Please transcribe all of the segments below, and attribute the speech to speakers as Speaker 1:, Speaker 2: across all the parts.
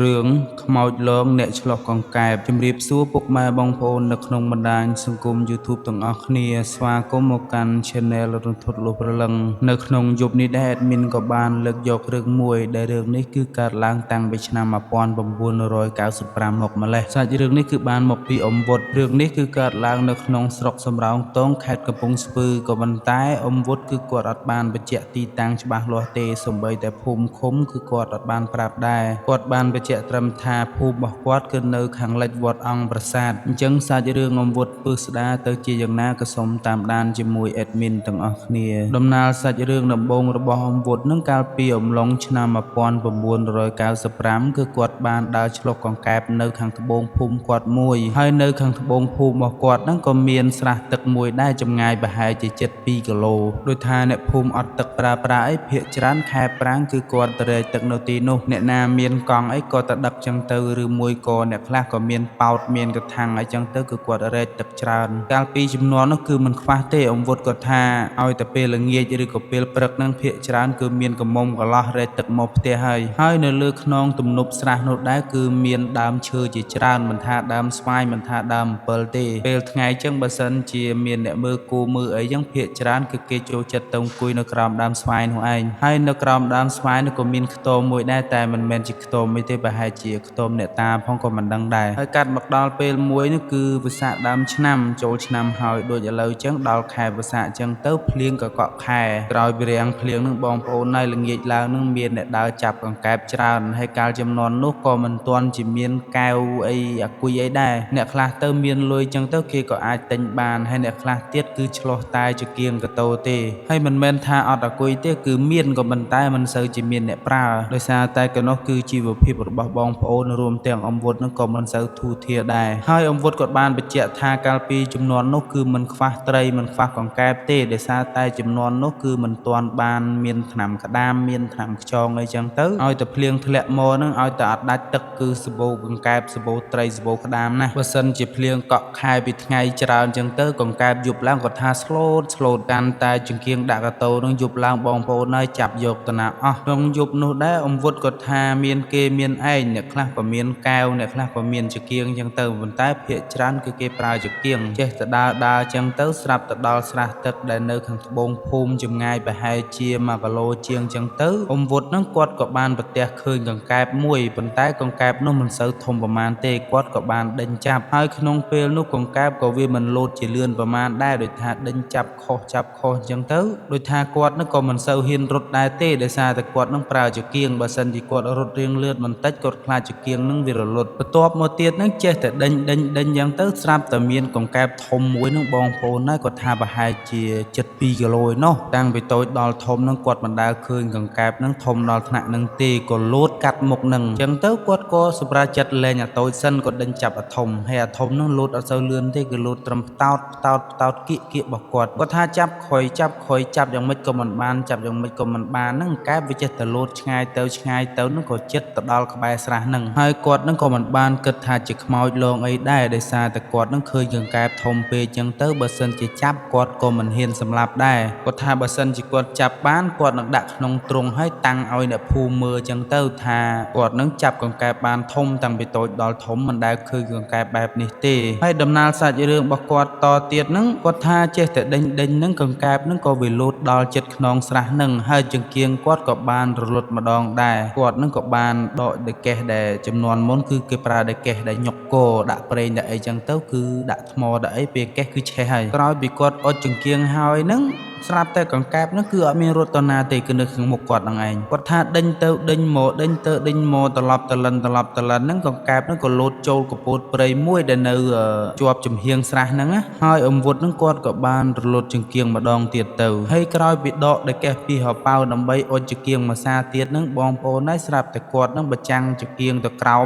Speaker 1: រឿងខ្មោចលងអ្នកឆ្លុះកង្កែបជំរាបសួរពុកម៉ែបងប្អូននៅក្នុងបណ្ដាញសង្គម YouTube ទាំងអស់គ្នាស្វាគមន៍មកកាន់ Channel រន្ធត់លុះព្រលឹងនៅក្នុងយប់នេះដែរ Admin ក៏បានលើកយករឿងមួយដែលរឿងនេះគឺកើតឡើងតាំងពីឆ្នាំ1995មកម្លេះសាច់រឿងនេះគឺបានមកពីអ៊ំវុតរឿងនេះគឺកើតឡើងនៅក្នុងស្រុកសំរោងទងខេត្តកំពង់ស្ពឺក៏ប៉ុន្តែអ៊ំវុតគឺគាត់អត់បានបញ្ជាក់ទីតាំងច្បាស់លាស់ទេសូម្បីតែភូមិឃុំគឺគាត់អត់បានប្រាប់ដែរគាត់បានបញ្ជាក់ត្រឹមថាភូមិរបស់គាត់គឺនៅខាងលិចវត្តអង្គប្រាសាទអញ្ចឹងសាច់រឿងអ៊ំវុតពឹស្ដារទៅជាយ៉ាងណាក៏សូមតាមដានជាមួយ Admin ទាំងអស់គ្នាដំណើរសាច់រឿងដំបូងរបស់អ៊ំវុតនឹងកាលពីអំឡុងឆ្នាំ1995គឺគាត់បានដើរឆ្លុះកង្កែបនៅខាងត្បូងភូមិគាត់មួយហើយនៅខាងត្បូងភូមិរបស់គាត់ហ្នឹងក៏មានស្រះទឹកមួយដែរចម្ងាយប្រហែលជា7 2គីឡូដោយថាអ្នកភូមិអត់ទឹកប្រើប្រាស់អីភាគច្រើនខែប្រាំងគឺគាត់ទៅរែកទឹកនៅទីនោះអ្នកណាមានកង់អីក៏ទៅដឹកចឹងទៅឬមួយក៏អ្នកខ្លះក៏មានប៉ោតមានកថាំងអីចឹងទៅគឺគាត់រែកទឹកច្រើនកាលពីចំនួននោះគឺមិនខ្វះទេអ៊ំវុតគាត់ថាឲ្យតែពេលល្ងាចឬក៏ពេលព្រឹកហ្នឹងភាគច្រើនគឺមានកមុំកន្លោះរែកទឹកមកផ្ទះហើយនៅលើខ្នងទំនប់ស្រះនោះដែរគឺមានដើមឈើជាច្រើនមិនថាដើមស្វាយមិនថាដើមអំពិលទេពេលថ្ងៃចឹងបើសិនជាមានអ្នកមើលគូមើលអីចឹងភាគច្រើនគឺគេចូលចិត្តទៅអង្គុយនៅក្រោមដើមស្វាយនោះឯងហើយនៅក្រោមដើមស្វាយនោះក៏មានខ្ទមមួយដែរតែមិនមែនជាខ្ទមអីទេប្រហែលជាខ្ទមអ្នកតាផងក៏មិនដឹងដែរហើយកាត់មកដល់ពេលមួយនោះគឺវិសាខដើមឆ្នាំចូលឆ្នាំហើយដូចឥឡូវចឹងដល់ខែវិសាខចឹងទៅភ្លៀងក៏កក់ខែក្រោយពីរាំងភ្លៀងនឹងបងប្អូនហើយល្ងាចឡើងនឹងមានអ្នកដើរចាប់កង្កែបច្រើនហើយកាលចំនួននោះក៏មិនទាន់ជាមានកែវអីអាគុយអីដែរអ្នកខ្លះទៅមានលុយចឹងទៅគេក៏អាចទិញបានហើយអ្នកខ្លះទៀតគឺឆ្លោះតែជាគៀងកតោទេហើយមិនមែនថាអត់អាគុយទេគឺមានក៏ប៉ុន្តែមិនសូវជាមានអ្នកប្រើដោយសារតែកនោះគឺជីវភាពរបស់បងប្អូនរួមទាំងអ៊ំវុតនឹងក៏មិនសូវធូរធារដែរហើយអ៊ំវុតក៏បានបញ្ជាក់ថាកាលពីចំនួននោះគឺមិនខ្វះត្រីមិនខ្វះកង្កែបទេដោយសារតែចំនួននោះគឺមិនទាន់បានមានថ្នាំក្តាមមានថ្នាំខ្យងអីចឹងទៅឲ្យតែភ្លៀងធ្លាក់មកនឹងឲ្យតែអត់ដាច់ទឹកគឺសបោកង្កែបសបោត្រីសបោក្តាមណាបើសិនជាភ្លៀងកក់ខែពីថ្ងៃច្រើនចឹងទៅកង្កែបយប់ឡើងគាត់ថាស្លូតកាន់តែចង្គៀងដាក់កតោនឹងយប់ឡើងបងប្អូនហើយចាប់យកទៅណាអស់ក្នុងយប់នោះដែរអ៊ំវុតគាត់ថាមានគេមានឯងអ្នកខ្លះក៏មានកែវអ្នកខ្លះក៏មានចង្គៀងចឹងទៅប៉ុន្តែភាគច្រើនគឺគេប្រើចង្គៀងចេះតែដើរចឹងទៅស្រាប់ទៅដល់ស្រះទឹកដែលនៅខាងត្បូងភូមិចម្ងាយប្រហែលជា1គីឡូជាងចឹងទៅអ៊ំវុតនឹងគាត់ក៏បានប្រទះឃើញកង្កែបមួយប៉ុន្តែកង្កែបនោះមិនសូវធំប្រមាណទេគាត់ក៏បានដេញចាប់ហើយក្នុងពេលនោះកង្កែបក៏វាមិនលោតជាលឿនប្រមាណដែរដោយថាដេញចាប់ខុសចឹងទៅដោយថាគាត់នឹងក៏មិនសូវហ៊ានរត់ដែរទេដោយសារតែគាត់នឹងប្រើចង្គៀងបើសិនជាគាត់រត់រៀងលឿនបន្តិចគាត់ខ្លាចចង្គៀងនឹងវារលត់បន្ទាប់មកទៀតនឹងចេះតែដេញចឹងទៅស្រាប់តែមានកង្កែបធំមួយនឹងបងប្អូនហើយគាត់ថាប្រហែលជា7 2គីឡូឯណោះតាំងពីតូចដល់ធំនឹងគាត់មិនដែលឃើញកង្កែបនឹងធំដល់ថ្នាក់នឹងទេក៏លោតកាត់មុខនឹងចឹងទៅគាត់ក៏សម្រាប់ចិត្តលែងអាតូចសិនគាត់ដេញចាប់អាធំហើយអាធំនឹងលោតអត់សូវលឿនទេគឺលោតត្រឹមផ្តោតគៀករបស់គាត់ថាចាប់ខុយចាប់យ៉ាងម៉េចក៏មិនបានចាប់យ៉ាងម៉េចក៏មិនបានហ្នឹងកែបវាចេះតែលោតឆ្ងាយទៅនឹងក៏ចិត្តទៅដល់ក្បែរស្រះហ្នឹងហើយគាត់នឹងក៏មិនបានគិតថាជាខ្មោចលងអីដែរដោយសារតែគាត់នឹងឃើញកង្កែបធំពេកចឹងទៅបើសិនជាចាប់គាត់ក៏មិនហ៊ានសម្លាប់ដែរគាត់ថាបើសិនជាគាត់ចាប់បានគាត់នឹងដាក់ក្នុងទ្រុងហើយតាំងឲ្យអ្នកភូមិមើលចឹងទៅថាគាត់នឹងចាប់កង្កែបបានធំតាំងពីតូចដល់ធំមិនដែលឃើញកង្កែបបែបនេះទេហើយដំណើរសាច់រឿងរបស់គាត់តទៀតហ្នឹងគាត់ថាចេះតែដេញហ្នឹងកង្កែបហ្នឹងក៏វាលោតដល់ចិត្តខ្នងស្រះហ្នឹងហើយចង្គៀងគាត់ក៏បានរលត់ម្ដងដែរគាត់ហ្នឹងក៏បានដកដេកេះដែលចំនួនមុនគឺគេប្រើដេកេះដែលញុកគោដាក់ប្រេងដាក់អីចឹងទៅគឺដាក់ថ្មដាក់អីពេលកេះគឺឆេះហើយក្រោយពីគាត់អុជចង្គៀងហើយហ្នឹងស្រាប់តែកង្កែបហ្នឹងគឺអត់មានរត់ទៅណាទេគឺនៅខាងមុខគាត់ហ្នឹងឯងគាត់ថាដេញទៅដេញមកត្រឡប់ទៅលិនហ្នឹងកង្កែបហ្នឹងក៏លោតចូលកពតព្រៃមួយដែលនៅជាប់ចំហៀងស្រះហ្នឹងណាហើយអ៊ំវុតហ្នឹងគាត់ក៏បានរលត់ចង្គៀងម្ដងទៀតទៅហើយក្រោយពីដកដេកេះពីហប៉ៅដើម្បីអុជចង្គៀងមួយសាទៀតហ្នឹងបងប្អូនហើយស្រាប់តែគាត់ហ្នឹងបញ្ចាំងចង្គៀងទៅក្រោ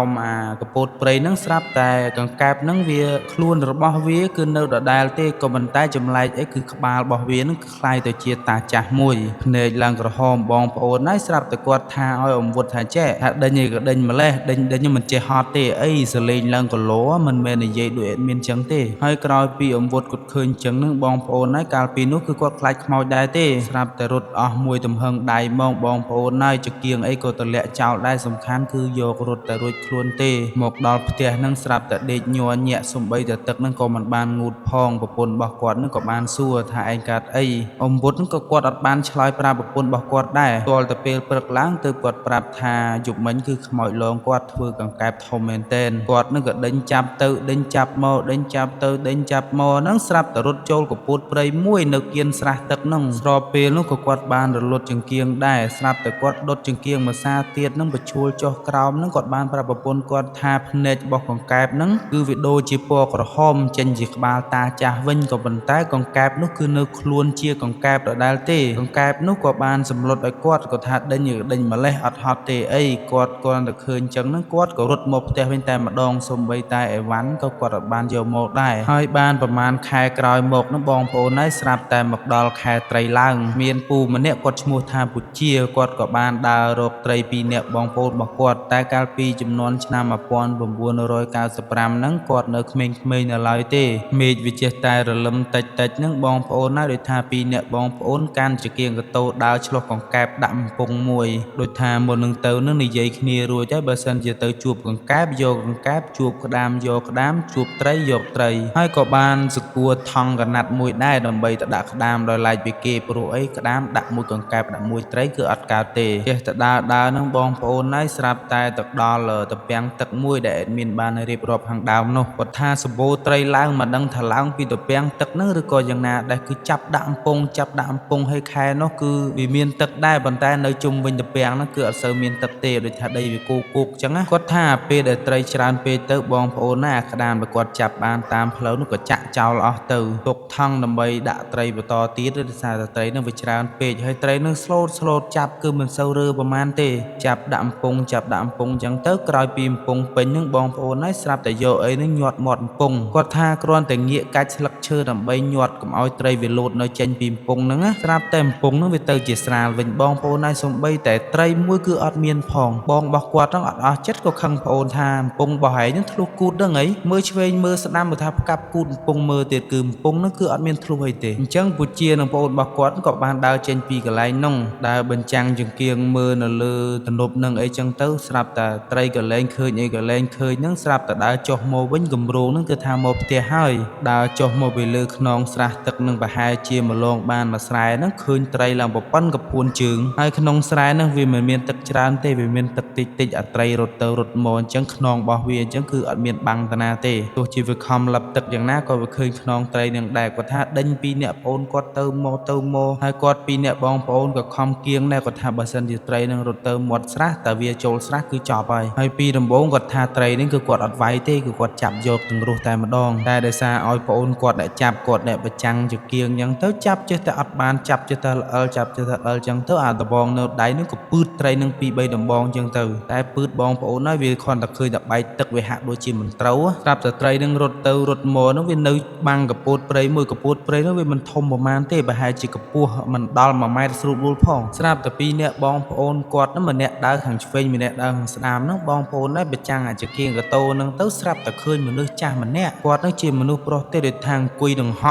Speaker 1: មអាកពតព្រៃហ្នឹងស្រាប់តែកង្កែបហ្នឹងវាខ្លួនរបស់វាគឺនៅដដែលទេក៏ប៉ុន្តែចម្លែក អីគឺក្បាលរបស់វានឹងคล้ายទៅជាតាចាស់មួយភ្នែកឡើងក្រហមបងប្អូនហើយស្រាប់តែគាត់ថាឲ្យអង្វុតថាចេះថាដេញឯក៏ដេញម្លេះដេញមិនចេះហត់ទេអីសលេងឡើងគីឡូមិនមែននិយាយដូចអេដមីនចឹងទេហើយក្រោយពីអង្វុតគាត់ឃើញចឹងនឹងបងប្អូនហើយកាលពីនោះគឺគាត់ខ្លាចខ្មោចដែរទេស្រាប់តែរត់អស់មួយទំហឹងដៃមកបងប្អូនហើយចង្គៀងអីក៏ទម្លាក់ចោលដែរសំខាន់គឺយករត់តែរួចខ្លួនទេមកដល់ផ្ទះនឹងស្រាប់តែដេកញ័រញាក់សំបីតែទឹកនឹងក៏មិនបានងូតផងប្រពន្ធរបស់គាត់នឹងក៏បានសួរថាឯងកើតអីអង្វុតក៏គាត់អត់បានឆ្លើយប្រាប់ប្រពន្ធរបស់គាត់ដែរទាល់តែពេលព្រឹកឡើងទើបគាត់ប្រាប់ថាយប់មិញគឺខ្មោចលងគាត់ធ្វើកង្កែបធំមែនទែនគាត់នឹងក៏ដេញចាប់ទៅដេញចាប់មកដេញចាប់ទៅដេញចាប់មកហ្នឹងស្រាប់តែរត់ចូលកពួតព្រៃមួយនៅគៀនស្រះទឹកហ្នឹងស្របពេលនោះក៏គាត់បានរលត់ចង្គៀងដែរស្រាប់តែគាត់ដុតចង្គៀងមួយសាទៀតហ្នឹងបញ្ឈួលចុះក្រោមហ្នឹងគាត់បានប្រាប់ប្រពន្ធគាត់ថាភ្នែករបស់កង្កែបហ្នឹងគឺវាដូចជាពណ៌ក្រហមចេញជាក្បាលតាចាស់វិញក៏ប៉ុន្តែកង្កែបនោះគឺនៅខ្លួនជាកង្កែបដដែលទេកង្កែបនោះក៏បានសម្លុតឲ្យគាត់ក៏ថាដេញម្លេះអត់ហត់ទេអីគាត់គាត់តែឃើញចឹងហ្នឹងគាត់ក៏រត់មកផ្ទះវិញតែម្ដងសូម្បីតែអីវ៉ាន់ក៏គាត់អត់បានយកមកដែរហើយបានប្រហែលខែក្រោយមកនោះបងប្អូនហើយស្រាប់តែមកដល់ខែត្រីឡើងមានពូម្នាក់គាត់ឈ្មោះថាពូជាគាត់ក៏បានដើររកត្រី2នាក់បងប្អូនរបស់គាត់តែកាលពីចំនួនឆ្នាំ1995ហ្នឹងគាត់នៅក្មេងៗនៅឡើយទេមេឃវាចេះតែរលឹមតិចហ្នឹងបងប្អូនហើយដូចថា2នាក់បងប្អូនកាន់ចង្គៀងកតោដើរឆ្លោះកង្កែបដាក់កំពង់មួយដូចថាមុននឹងទៅនឹងនិយាយគ្នារួចហើយបើសិនជាទៅជួបកង្កែបយកកង្កែបជួបក្តាមយកក្តាមជួបត្រីយកត្រីហើយក៏បានសគួរថង់កណាត់មួយដែរដើម្បីទៅដាក់ក្តាមដោយឡែកពីគេព្រោះអីក្តាមដាក់មួយកង្កែបដាក់មួយត្រីគឺអត់កើតទេចេះតែដើរនឹងបងប្អូនហើយស្រាប់តែទៅដល់ទំពាំងទឹកមួយដែលអេដមីនបានរៀបរាប់ខាងដើមនោះគាត់ថាសម្បូរត្រីឡើងមិនដឹងថាឡើងពីទំពាំងទឹកហ្នឹងឬក៏យ៉ាងណាដែរគឺចាប់ដាក់អំពង់ហើយខែនោះគឺវាមានទឹកដែរប៉ុន្តែនៅជុំវិញទំពាំងហ្នឹងគឺអត់សូវមានទឹកទេដូចថាដីវាគោកអញ្ចឹងណាគាត់ថាពេលដែលត្រីច្រើនពេកទៅបងប្អូនណាក្តាមដែលគាត់ចាប់បានតាមផ្លូវនោះក៏ចាក់ចោលអស់ទៅទុកថង់ដើម្បីដាក់ត្រីបន្តទៀតដោយសារតែត្រីនោះវាច្រើនពេកហើយត្រីនោះស្លូតចាប់គឺមិនសូវរើប្រហែលទេចាប់ដាក់អំពង់អញ្ចឹងទៅក្រោយពីអំពង់ពេញនឹងបងប្អូនហើយស្រាប់តែយកអីនឹងញាត់មាត់អំពង់គាត់ថាគ្រាន់តែងាកកាច់ស្លឹកឈើដើម្បីញាត់កុំឲ្យត្រីវាលោតនៅចេញពីអំពង់ហ្នឹងណាស្រាប់តែអំពង់ហ្នឹងវាទៅជាស្រាលវិញបងប្អូនហើយសំបីតែត្រីមួយគឺអត់មានផងបងរបស់គាត់ហ្នឹងអត់អស់ចិត្តក៏ខឹងប្អូនថាអំពង់របស់ឯងហ្នឹងធ្លុះគូតហ្នឹងអីមើលឆ្វេងមើលស្ដាំថាផ្កាប់គូតអំពង់មើលទៀតគឺអំពង់ហ្នឹងគឺអត់មានធ្លុះអីទេអញ្ចឹងពូជានឹងប្អូនរបស់គាត់ក៏បានដើរចេញពីកន្លែងហ្នឹងដើរបញ្ចាំងចង្គៀងមើលនៅលើទំនប់ហ្នឹងអីចឹងទៅស្រាប់តែត្រីក៏លែងឃើញអីក៏លែងឃើញហ្នឹងស្រាប់តែដើរចុះមកវិញគម្រោងហ្នឹងគឺថាមកផ្ទះហើយដើរចុះមកពីលើខ្នងស្រះទឹកនឹងប្រហែលជាមួយឡងបានមួយស្រែហ្នឹងឃើញត្រីឡើងប្រប៉ុនកពួនជើងហើយក្នុងស្រែហ្នឹងវាមិនមានទឹកច្រើនទេវាមានទឹកតិចអត្រីរត់ទៅរត់មកអញ្ចឹងខ្នងរបស់វាអញ្ចឹងគឺអត់មានបាំងតាណាទេទោះជាវាខំលឹបទឹកយ៉ាងណាក៏វាឃើញខ្នងត្រីនឹងដែរគាត់ថាដេញ2នាក់ប្អូនគាត់ទៅមកហើយគាត់2នាក់បងប្អូនក៏ខំគៀងដែរគាត់ថាបើសិនជាត្រីនឹងរត់ទៅមាត់ស្រះតែវាចូលស្រះគឺចប់ហើយពីដំបូងគាត់ថាត្រីនេះគឺគាត់អត់វាយទេគឺគាត់ចាប់យកទាំងរស់តែម្ដងតែដោយសារឲ្យប្អូនគាត់អ្នកចាប់គាត់អ្នកប្រចាំងចង្គៀងអញ្ចឹងទៅចាប់ចេះតែអត់បានចាប់ចេះតែល្អិលចាប់ចេះតែល្អិលអញ្ចឹងទៅអាដបងនៅដៃនឹងក៏ពឺតត្រីនឹង2 3ដំបងអញ្ចឹងទៅតែពឺតបងប្អូនហើយវាគ្រាន់តែឃើញតែបែកទឹកវាហាក់ដូចជាមិនត្រូវស្រាប់តែត្រីនឹងរត់ទៅរត់មកនោះវានៅបាំងកពួតព្រៃមួយកពួតព្រៃនោះវាមិនធំប្រហែលទេប្រហែលជាកម្ពស់មិនដល់1ម៉ែត្រស្រួលបួលផងស្រាប់តែ2នាក់បងប្អូនគាត់នោះម្នាក់ដើរខាងឆ្វេងម្នាក់ដើរខាងស្ដាំនោះបងប្អូនដែរប្រចាំងអាចគៀងកតោនឹងទៅស្រាប់តែឃើញមនុស្សចាស់ម្នាក់គាត់នោះជាមនុស្សប្រុសទេដូចថាអង្គុយដង្ហ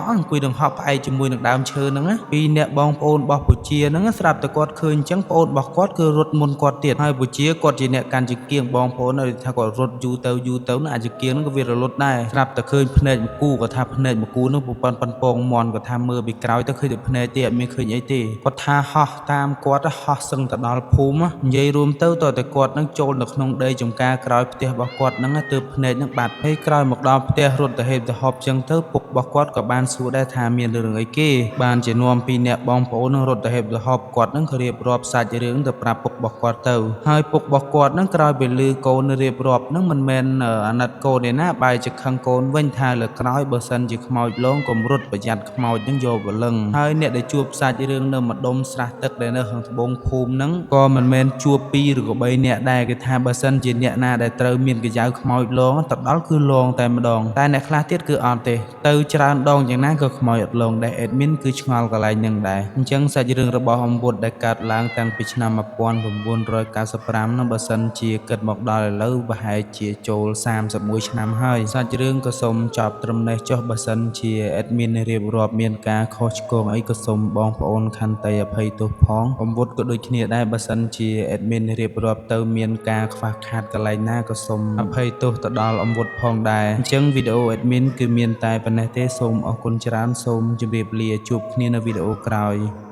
Speaker 1: ក់ផ្អែកជាមួយនឹងដើមឈើហ្នឹងណា2នាក់បងប្អូនរបស់ពូជាហ្នឹងស្រាប់តែគាត់ឃើញអញ្ចឹងប្អូនរបស់គាត់គឺរត់មុនគាត់ទៀតហើយពូជាគាត់ជាអ្នកកាន់ចង្គៀងបងប្អូនដូចថាគាត់រត់យូរទៅណាអាចង្គៀងហ្នឹងក៏វារលត់ដែរស្រាប់តែឃើញភ្នែកមកគូគាត់ថាភ្នែកមកគូនោះប៉ុនពងមន់គាត់ថាមើលពីក្រោយទៅឃើញតែភ្នែកទេអត់មានឃើញអីទេគាត់ថាហោះតាមគាត់ហោះសឹងទៅដល់ភូមិនិយាយរួមទៅតើតែគាត់នឹងចូលនៅក្នុងដីចំការក្រោយផ្ទះរបស់គាត់ហ្នឹងទើបភ្នែកហ្នឹងបាត់ហើយក្រោយមកដល់ផ្ទះរត់ទៅហេតុទៅហប់ចឹងទៅពុករបស់គាត់ក៏បានសួរដែរថាមានរឿងអីគេបានជានាំ2នាក់បងប្អូននឹងរត់ទៅហេតុទៅហប់គាត់នឹងរៀបរាប់សាច់រឿងទៅប្រាប់ពុករបស់គាត់ទៅហើយពុករបស់គាត់នឹងក្រោយពេលឮកូនរៀបរាប់នឹងមិនមែនអាណិតកូនទេណាបែរជាខឹងកូនវិញថាលើក្រោយបើសិនជាខ្មោចលងកុំរត់ប្រយ័ត្នខ្មោចនឹងយកបលឹងហើយអ្នកដែលជួបសាច់រឿងនៅម្ដុំស្រះទឹកដែលនៅខាងត្បូងភូមិនឹងក៏មិនមែនជួប2ឬក៏3នាក់ដែរគេថាបើសិនជាអ្នកណាដែលត្រូវមានកញ្ចៅខ្មោចលងទៅដល់គឺលងតែម្ដងតែអ្នកខ្លះទៀតគឺអត់ទេទៅច្រើនដងយ៉ាងណា ក៏ខ្មោចអត់លងដែរ admin គឺឆ្ងល់កន្លែងហ្នឹងដែរអញ្ចឹងសាច់រឿងរបស់អំវុតដែលកើតឡើងតាំងពីឆ្នាំ1995នោះបើសិនជាគិតមកដល់ឥឡូវប្រហែលជាចូល31ឆ្នាំហើយសាច់រឿងក៏សូមចប់ត្រឹមនេះចុះបើសិនជា admin រៀបរាប់មានការខុសឆ្គងអីក៏សូមបងប្អូនខន្តីអភ័យទោសផងអំវុតក៏ដូចគ្នាដែរបើសិនជា admin រៀបរាប់ទៅមានការខ្វះខាតកន្លែងណាក៏សូមអភ័យទោសទៅដល់អំវុតផងដែរអញ្ចឹងវីដេអូ admin គឺមានតែប៉ុណ្ណេះទេសូមអរគុណច្រើនសូមជម្រាបលាជួបគ្នានៅវីដេអូក្រោយ